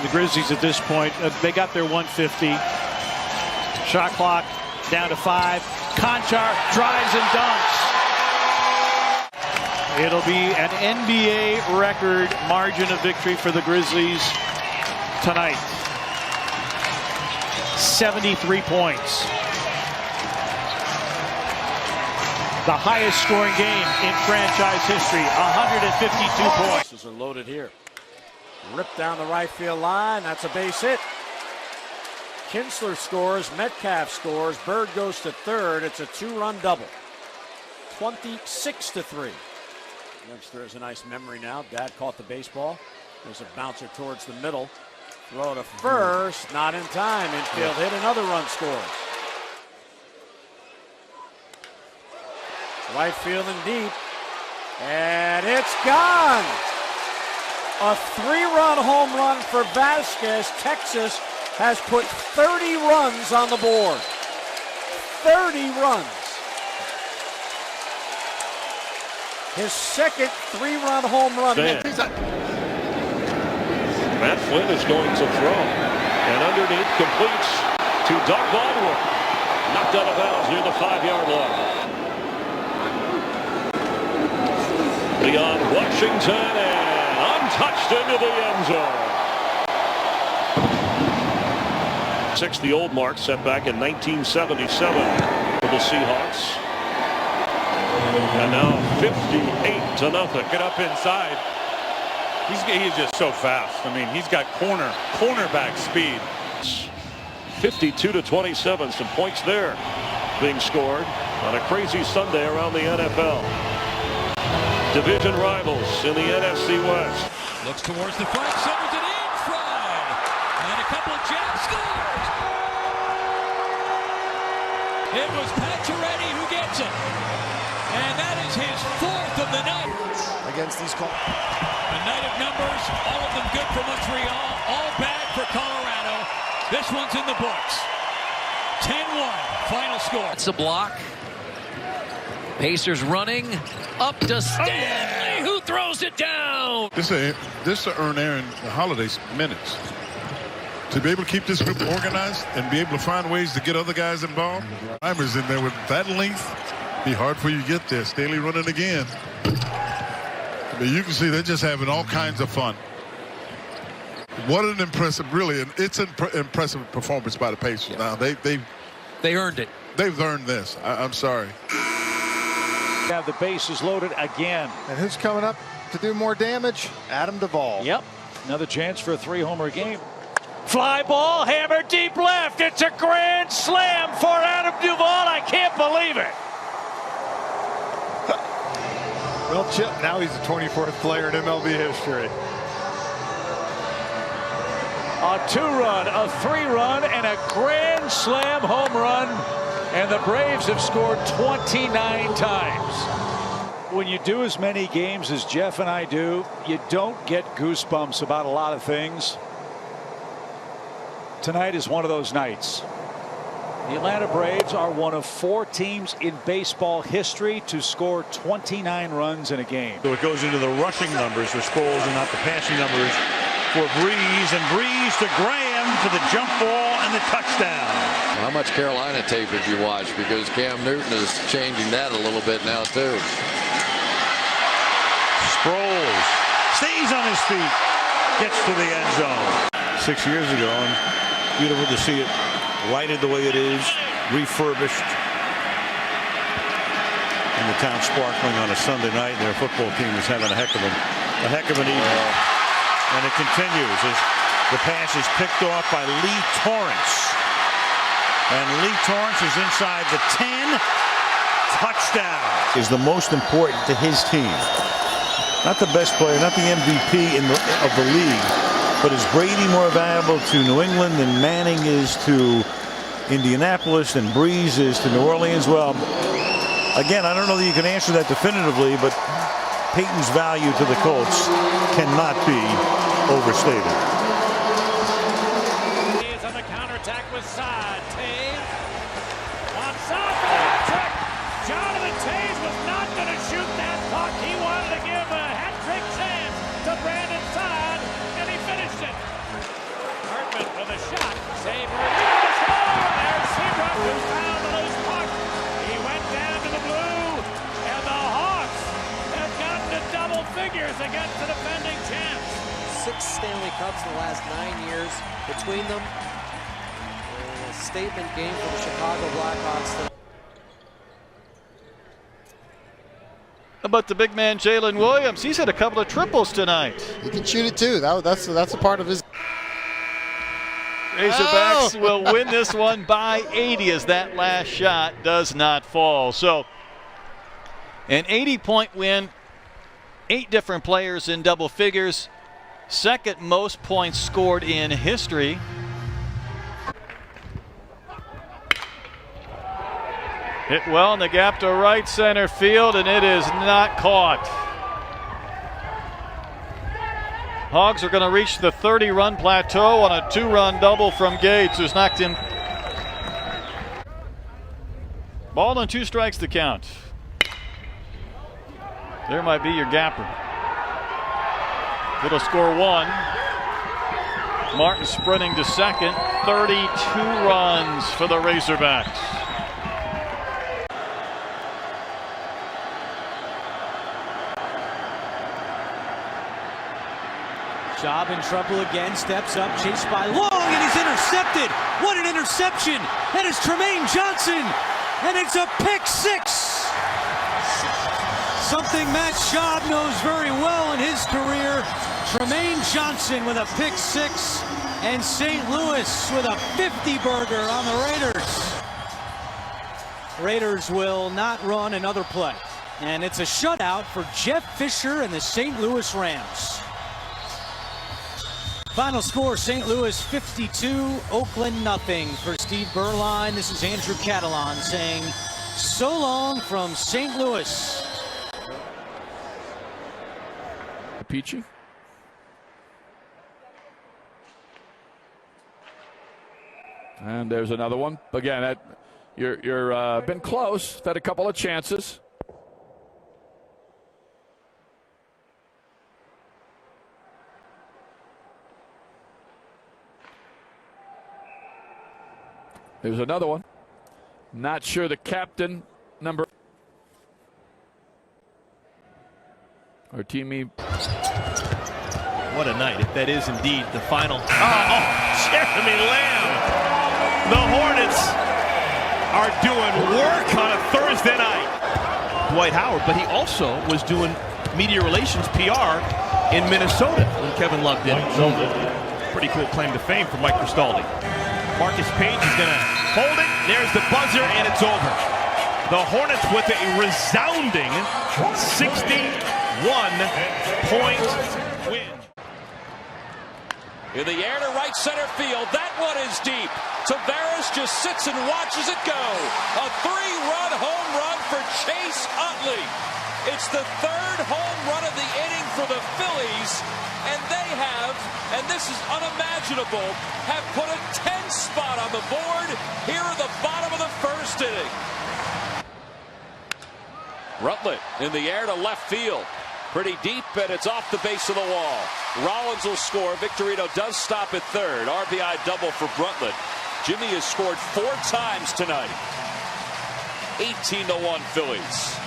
The Grizzlies at this point, they got their 150. Shot clock down to 5. Konchar drives and dunks. It'll be an NBA record margin of victory for the Grizzlies tonight. 73 points. The highest scoring game in franchise history, 152 points. Bases are loaded here. Ripped down the right field line. That's a base hit. Kinsler scores. Metcalf scores. Bird goes to third. It's a 2-run double. 26-3. Webster has a nice memory now. Dad caught the baseball. There's a bouncer towards the middle. Throw to first. Not in time. Infield hit. Another run scores. Right field and deep. And it's gone. A 3-run home run for Vasquez. Texas has put 30 runs on the board. 30 runs. His second 3-run home run. Matt Flynn is going to throw. And underneath completes to Doug Baldwin. Knocked out of bounds near the 5-yard line. Leon Washington and untouched into the end zone. 6, the old mark set back in 1977 for the Seahawks. And now 58-0. Get up inside. He's just so fast. I mean, he's got cornerback speed. 52-27. Some points there being scored on a crazy Sunday around the NFL. Division rivals in the NFC West. Looks towards the flank, centers it in front. And a couple of jab scores. It was Pacioretty who gets it. And that is his 4th of the night. Against these calls. A night of numbers, all of them good for Montreal, all bad for Colorado. This one's in the books. 10-1, final score. It's a block. Pacers running up to Stanley, who throws it down. This to earn Aaron Holiday's minutes. To be able to keep this group organized and be able to find ways to get other guys involved. Timers in there with that length. Be hard for you to get there. Stanley running again. But you can see they're just having all kinds of fun. What an impressive, really, it's an impressive performance by the Pacers. Yeah. Now they earned it. They've earned this. I'm sorry. Have the bases loaded again. And who's coming up to do more damage? Adam Duvall. Yep. Another chance for a 3-homer game. Fly ball, hammered deep left. It's a grand slam for Adam Duvall. I can't believe it. Well, Chip, now he's the 24th player in MLB history. A 2-run, a 3-run, and a grand slam home run. And the Braves have scored 29 times. When you do as many games as Jeff and I do, you don't get goosebumps about a lot of things. Tonight is one of those nights. The Atlanta Braves are one of 4 teams in baseball history to score 29 runs in a game. So it goes into the rushing numbers for Sproles and not the passing numbers for Breeze. And Breeze to Graham for the jump ball and the touchdown. How much Carolina tape did you watch? Because Cam Newton is changing that a little bit now, too. Sproles stays on his feet, gets to the end zone. 6 years ago, and beautiful to see it lighted the way it is, refurbished. And the town sparkling on a Sunday night, and their football team is having a heck of an evening. And it continues as the pass is picked off by Lee Torrance. And Lee Torrance is inside the 10. Touchdown. Is the most important to his team. Not the best player, not the MVP of the league, but is Brady more valuable to New England than Manning is to Indianapolis and Breeze is to New Orleans? Well, again, I don't know that you can answer that definitively, but Peyton's value to the Colts cannot be overstated. He is on the counterattack with Saad. Taves on Saad for the hat trick. Jonathan Taves was not going to shoot that puck. He wanted to give a hat trick chance to Brandon Saad, and he finished it. last 9 years between them. A statement game for the Chicago Blackhawks. But the big man Jalen Williams, he's had a couple of triples tonight. He can shoot it too. That's a part of his. Razorbacks will win this one by 80 as that last shot does not fall. So an 80-point win, 8 different players in double figures, second most points scored in history. Hit well in the gap to right center field, and it is not caught. Hogs are going to reach the 30-run plateau on a 2-run double from Gates, who's knocked in. Ball and 2 strikes to count. There might be your gapper. It'll score 1. Martin sprinting to second. 32 runs for the Razorbacks. Job in trouble again, steps up, chased by Long, and he's intercepted. What an interception! That is Tremaine Johnson, and it's a pick 6. Something Matt Schaub knows very well in his career. Tremaine Johnson with a pick 6, and St. Louis with a 50-burger on the Raiders. Raiders will not run another play, and it's a shutout for Jeff Fisher and the St. Louis Rams. Final score, St. Louis 52, Oakland nothing. For Steve Berline, this is Andrew Catalon saying so long from St. Louis. Peachy. And there's another one. Again, you're been close. Had a couple of chances. There's another one. Not sure the captain number. Our teammate. What a night, if that is indeed the final. Oh, Jeremy Lamb. The Hornets are doing work on a Thursday night. Dwight Howard, but he also was doing media relations PR in Minnesota when Kevin Love did it. So, pretty cool claim to fame for Mike Cristaldi. Marcus Page is going to hold it. There's the buzzer, and it's over. The Hornets with a resounding 61-point win. In the air to right center field. That one is deep. Tavares just sits and watches it go. A 3-run home run for Chase Utley. It's the 3rd home run of the inning for the Phillies, and they have, and this is unimaginable, have put a 10 spot on the board here at the bottom of the 1st inning. Rutledge in the air to left field. Pretty deep, and it's off the base of the wall. Rollins will score. Victorino does stop at 3rd. RBI double for Rutledge. Jimmy has scored 4 times tonight. 18-1 Phillies.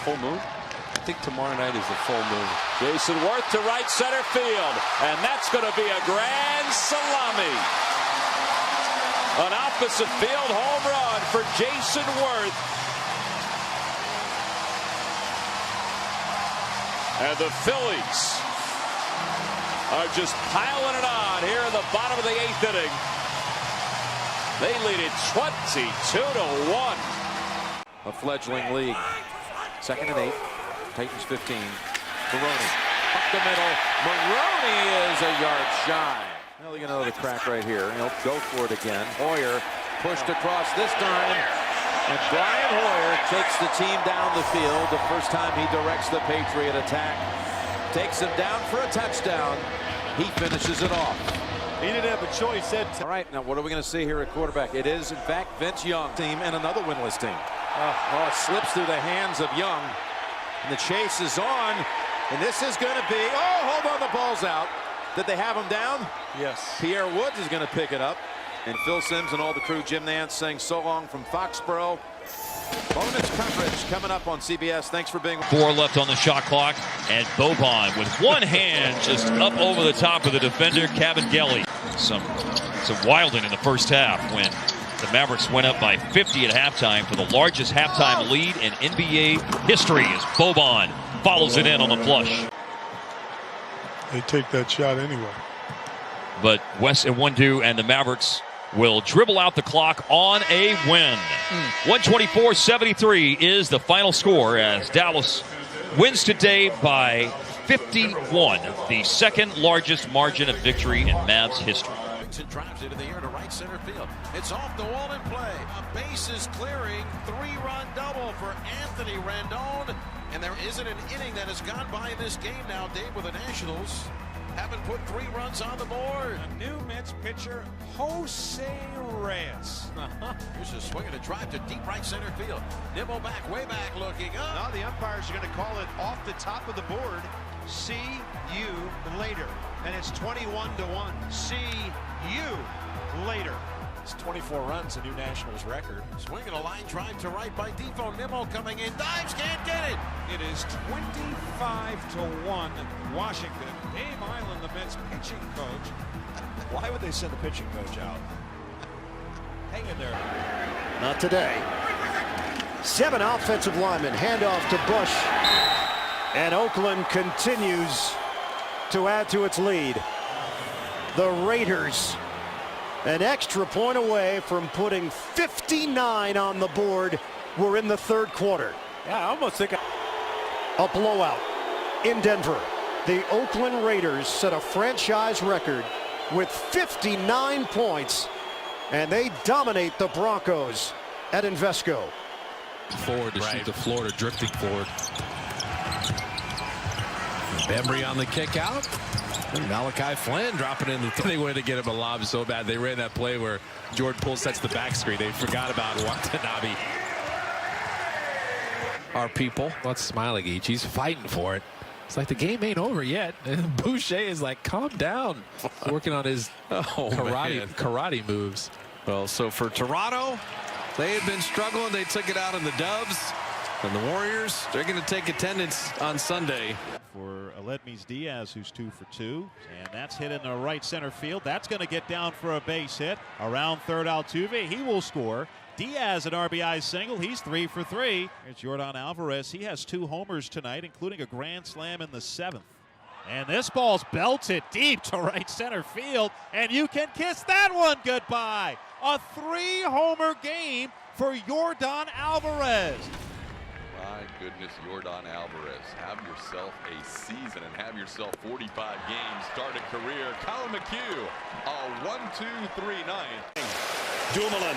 Full moon? I think tomorrow night is the full moon. Jason Worth to right center field, and that's going to be a grand salami. An opposite field home run for Jason Worth. And the Phillies are just piling it on here in the bottom of the 8th inning. They lead it 22-1. A fledgling league. 2nd and 8. Titans 15. Maroney up the middle. Maroney is a yard shy. Well, you know the crack right here. He'll go for it again. Hoyer pushed across this time. And Brian Hoyer takes the team down the field. The first time he directs the Patriot attack. Takes him down for a touchdown. He finishes it off. He didn't have a choice. All right, now what are we going to see here at quarterback? It is, in fact, Vince Young team and another winless team. Oh, it slips through the hands of Young. And the chase is on. And this is going to be, hold on, the ball's out. Did they have him down? Yes. Pierre Woods is going to pick it up. And Phil Simms and all the crew, Jim Nantz saying so long from Foxborough. Bonus coverage coming up on CBS. Thanks for being with 4 left on the shot clock, and Boban with one hand just up over the top of the defender, Kabengele. Some wilding in the first half when the Mavericks went up by 50 at halftime for the largest halftime lead in NBA history as Boban follows it in on the flush. They take that shot anyway. But Wes Iwundu and the Mavericks will dribble out the clock on a win. 124-73 is the final score as Dallas wins today by 51, the second largest margin of victory in Mavs history. It drives into the air to right center field. It's off the wall in play. A base is clearing. 3-run double for Anthony Rendon. And there isn't an inning that has gone by in this game now, Dave, with the Nationals haven't put 3 runs on the board. A new Mets pitcher, Jose Reyes. Here's a swing and a drive to deep right center field. Nimmo back, way back, looking up. Now the umpires are going to call it off the top of the board. See you later. And it's 21-1. See you later. It's 24 runs, a new Nationals record. Swinging a line drive to right by Defoe. Nimmo coming in, dives, can't get it. It is 25-1 Washington. Dave Island, the Mets pitching coach. Why would they send the pitching coach out? Hang in there. Not today. 7 offensive linemen, handoff to Bush. And Oakland continues to add to its lead. The Raiders an extra point away from putting 59 on the board. We're in the third quarter. Yeah, I almost think a blowout in Denver. The Oakland Raiders set a franchise record with 59 points, and they dominate the Broncos at Invesco. Forward to shoot the Florida, drifting forward. Bembry on the kick out. And Malachi Flynn dropping in the they wanted to get him a lob so bad. They ran that play where Jordan Poole sets the back screen. They forgot about Watanabe. Our people, let's smiling each. He's fighting for it. It's like the game ain't over yet. And Boucher is like, calm down. Working on his karate moves. Well, so for Toronto, they had been struggling. They took it out on the Dubs. And the Warriors, they're going to take attendance on Sunday. For Aledmys Diaz, who's 2 for 2. And that's hit in the right center field. That's going to get down for a base hit. Around third, Altuve. He will score. Diaz an RBI single. He's 3 for 3. Here's Yordan Alvarez. He has 2 homers tonight, including a grand slam in the 7th. And this ball's belted deep to right center field. And you can kiss that one goodbye. A 3-homer game for Yordan Alvarez. My goodness, Yordan Alvarez. Have yourself a season and have yourself 45 games. Start a career. Colin McHugh, a 1-2-3-9. Dumoulin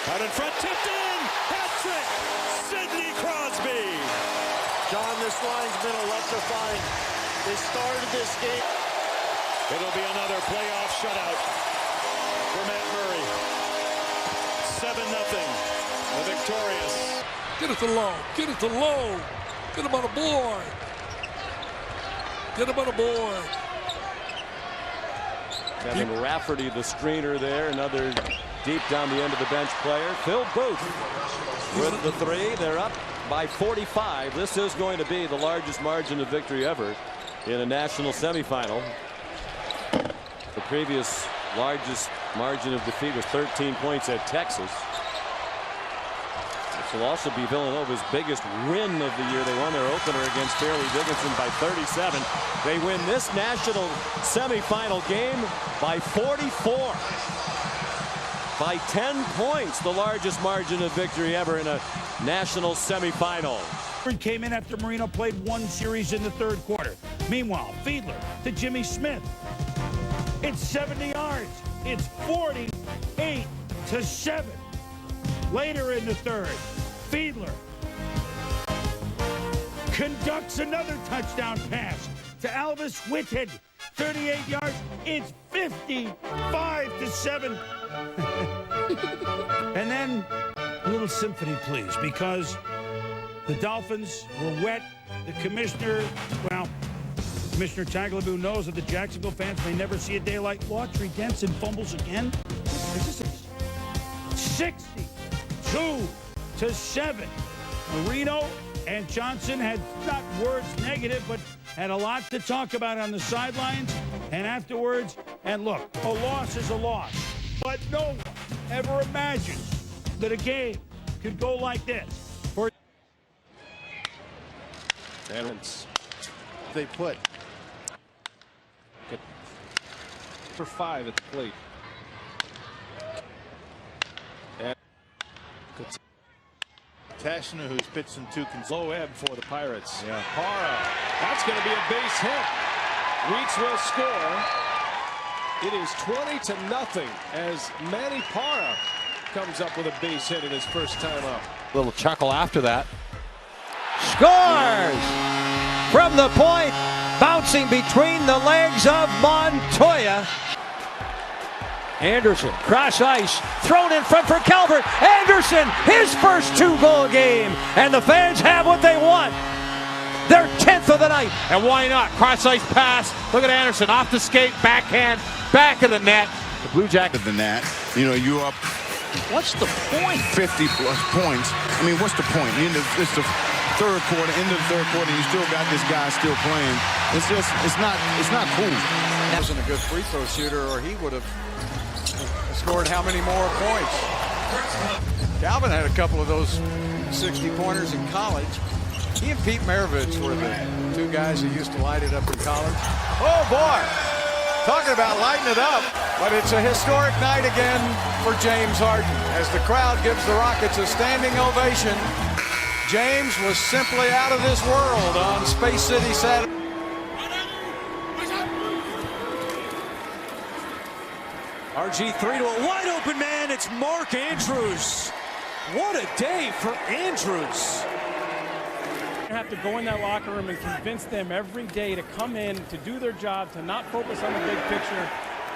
out in front, tipped in. Hat-trick, Sidney Crosby. John, this line's been electrifying. They started this game. It'll be another playoff shutout for Matt Murray. 7-0. The victorious. Get it to Lowe. Get it to Lowe. Get him on the board. Get him on the board. Kevin Rafferty, the screener there. Another deep down the end of the bench player. Phil Booth with the 3. They're up by 45. This is going to be the largest margin of victory ever in a national semifinal. The previous largest margin of defeat was 13 points at Texas. This will also be Villanova's biggest win of the year. They won their opener against Fairleigh Dickinson by 37. They win this national semifinal game by 44. By 10 points, the largest margin of victory ever in a national semifinal. Came in after Marino played 1 series in the third quarter. Meanwhile, Fiedler to Jimmy Smith. It's 70 yards. It's 48-7. Later in the third, Fiedler conducts another touchdown pass to Alvis Whitted. 38 yards. It's 55-7. And then a little symphony, please, because the Dolphins were wet. The commissioner, well, Commissioner Tagliabue knows that the Jacksonville fans may never see a day like Autry Denson fumbles again. 62 7. Marino and Johnson had not words negative, but had a lot to talk about on the sidelines and afterwards. And look, a loss is a loss. But no one ever imagined that a game could go like this. They put for 5 at the plate. And Tashner, who's pitched in 2 low ebb for the Pirates. Yeah. Parra. That's going to be a base hit. Weeks will score. It is 20-0 as Manny Parra comes up with a base hit in his first time up. Little chuckle after that. Scores from the point, bouncing between the legs of Montoya. Anderson, cross ice, thrown in front for Calvert. Anderson, his first 2-goal game, and the fans have what they want. Their 10th of the night. And why not? Cross ice pass. Look at Anderson off the skate, backhand, back of the net. The Blue Jackets. Than that, you know, you up. What's the point? 50 plus points. I mean, what's the point? It's the third quarter, end of the third quarter, and you still got this guy still playing. It's just, it's not cool. He wasn't a good free throw shooter, or he would have scored how many more points? Calvin had a couple of those 60-pointers in college. He and Pete Maravich were the 2 guys who used to light it up in college. Oh boy, talking about lighting it up. But it's a historic night again for James Harden as the crowd gives the Rockets a standing ovation. James was simply out of this world on Space City Saturday. RG3 to a wide open man. It's Mark Andrews. What a day for Andrews. You have to go in that locker room and convince them every day to come in, to do their job, to not focus on the big picture,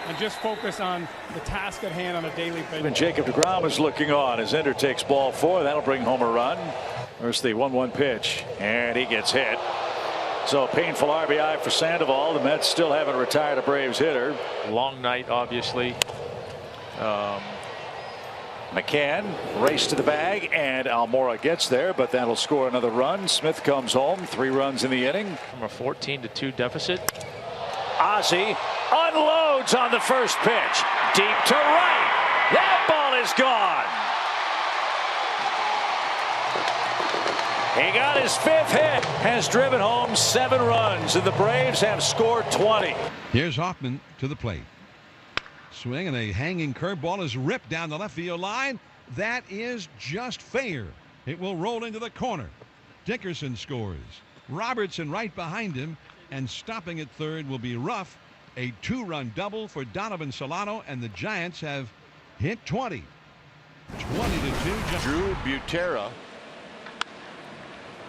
and just focus on the task at hand on a daily basis. And Jacob deGrom is looking on as Ender takes ball 4. That'll bring home a run. There's the 1-1 pitch, and he gets hit. So painful RBI for Sandoval. The Mets still haven't retired a Braves hitter. Long night, obviously. McCann race to the bag, and Almora gets there, but that'll score another run. Smith comes home, 3 runs in the inning. From a 14-2 deficit. Ozzie unloads on the first pitch. Deep to right. That ball is gone. He got his 5th hit, has driven home 7 runs, and the Braves have scored 20. Here's Hoffman to the plate. Swing, and a hanging curveball is ripped down the left field line. That is just fair. It will roll into the corner. Dickerson scores. Robertson right behind him, and stopping at third will be Ruff. A 2-run double for Donovan Solano, and the Giants have hit 20. 20-2. Drew Butera.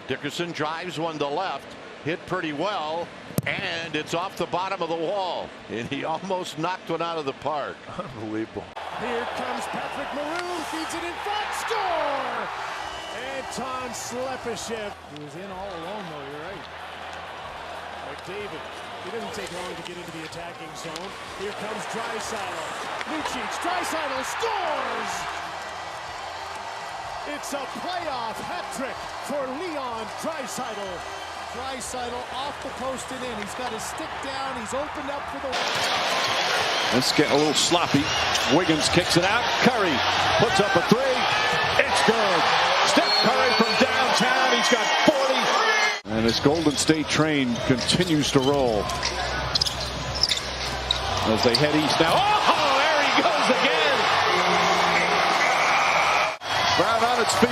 Dickerson drives one to left, hit pretty well, and it's off the bottom of the wall. And he almost knocked one out of the park. Unbelievable. Here comes Patrick Maroon, feeds it in front, score! Anton Slepyshev. He was in all alone, though, you're right. McDavid, he doesn't take long to get into the attacking zone. Here comes Draisaitl. Lucic, Draisaitl scores! It's a playoff hat trick for Leon Draisaitl. Draisaitl off the post and in. He's got his stick down. He's opened up for the. Let's get a little sloppy. Wiggins kicks it out. Curry puts up a 3. It's good. Steph Curry from downtown. He's got 40. And this Golden State train continues to roll as they head east now. Oh, there he goes again. Brown on its feet.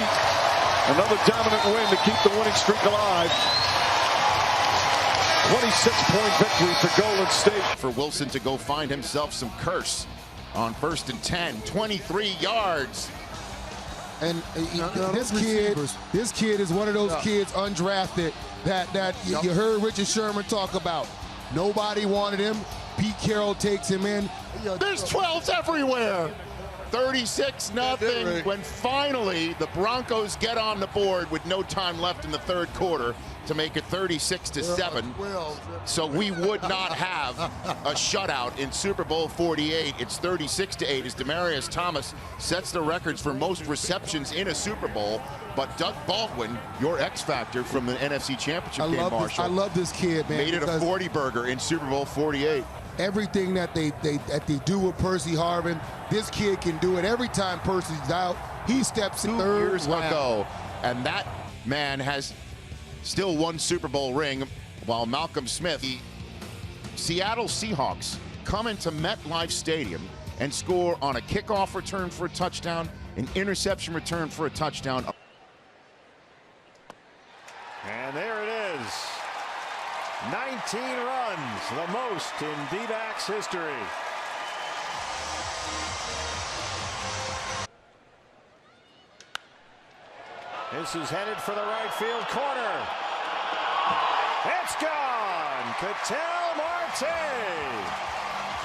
Another dominant win to keep the winning streak alive. 26-point victory for Golden State. For Wilson to go find himself some curse on 1st and 10. 23 yards. And this kid is one of those kids undrafted that you heard Richard Sherman talk about. Nobody wanted him. Pete Carroll takes him in. There's 12s everywhere. 36-0 when finally the Broncos get on the board with no time left in the third quarter. to make it 36-7. So we would not have a shutout in Super Bowl 48. It's 36-8 as Demaryius Thomas sets the records for most receptions in a Super Bowl. But Doug Baldwin, your X factor from the NFC Championship game, Marshall. I love this kid, man. Made it a 40 burger in Super Bowl 48. Everything that they do with Percy Harvin, this kid can do it. Every time Percy's out, he steps in 2 third years ago, and that man has still one Super Bowl ring, while Malcolm Smith, the Seattle Seahawks, come into MetLife Stadium and score on a kickoff return for a touchdown, an interception return for a touchdown. And there it is. 19 runs, the most in D-backs history. This is headed for the right field corner. It's gone. Ketel Marte.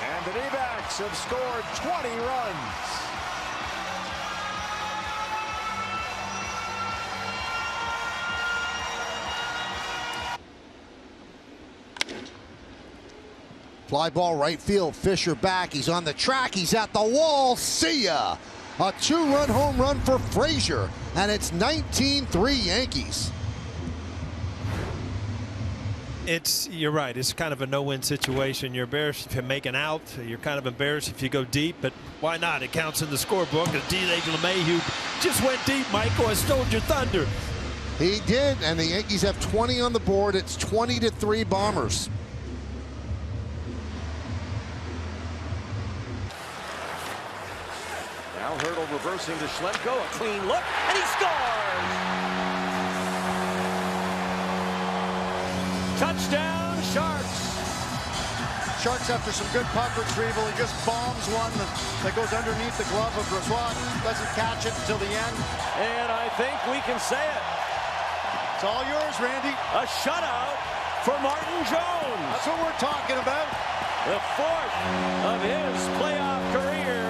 And the D-backs have scored 20 runs. Fly ball right field. Fisher back. He's on the track. He's at the wall. See ya. A 2-run home run for Frazier. And it's 19-3 Yankees. You're right. It's kind of a no-win situation. You're embarrassed if you make an out. You're kind of embarrassed if you go deep, but why not? It counts in the scorebook. And DJ LeMahieu just went deep, Michael. I stole your thunder. He did, and the Yankees have 20 on the board. It's 20-3 Bombers. Now Hurdle reversing to Schlemko, a clean look, and he scores! Touchdown, Sharks! Sharks, after some good puck retrieval, he just bombs one that goes underneath the glove of Brossoit. Doesn't catch it until the end. And I think we can say it. It's all yours, Randy. A shutout for Martin Jones. That's what we're talking about. The 4th of his playoff career.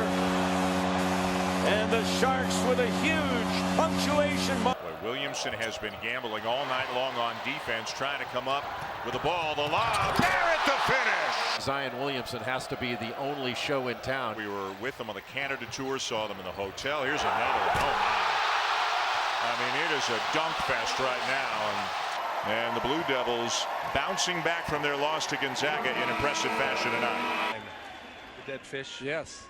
And the Sharks with a huge punctuation mark. Williamson has been gambling all night long on defense, trying to come up with the ball. The lob, there at the finish. Zion Williamson has to be the only show in town. We were with them on the Canada tour, saw them in the hotel. Here's another one. Oh my. I mean, it is a dunk fest right now. And the Blue Devils bouncing back from their loss to Gonzaga in impressive fashion tonight. The dead fish, yes.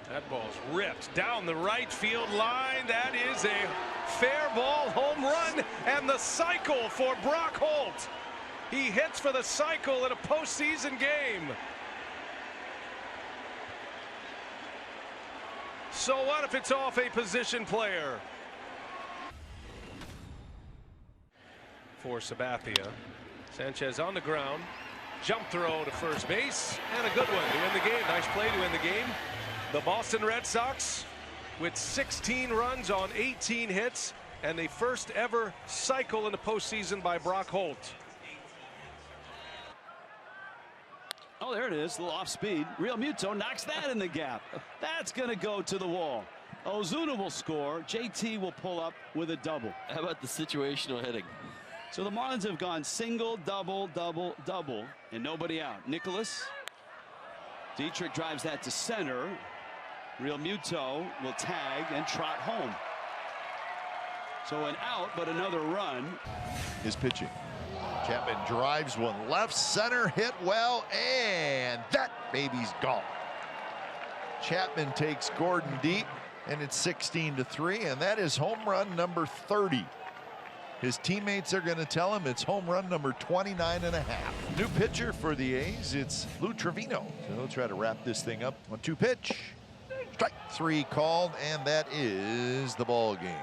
That ball's ripped down the right field line. That is a fair ball home run, and the cycle for Brock Holt. He hits for the cycle in a postseason game. So what if it's off a position player? For Sabathia. Sanchez on the ground. Jump throw to first base, and a good one to win the game. Nice play to win the game. The Boston Red Sox with 16 runs on 18 hits, and the first ever cycle in the postseason by Brock Holt. Oh, there it is, a little off speed. Real Muto knocks that in the gap. That's going to go to the wall. Ozuna will score. JT will pull up with a double. How about the situational hitting? So the Marlins have gone single, double, double, double, and nobody out. Nicholas. Dietrich drives that to center. Real Muto will tag and trot home. So an out, but another run. His pitching. Chapman drives one left center, hit well, and that baby's gone. Chapman takes Gordon deep, and it's 16-3, and that is home run number 30. His teammates are going to tell him it's home run number 29.5. New pitcher for the A's, it's Lou Trevino. So he'll try to wrap this thing up. 1-2 pitch. Strike 3 called, and that is the ball game.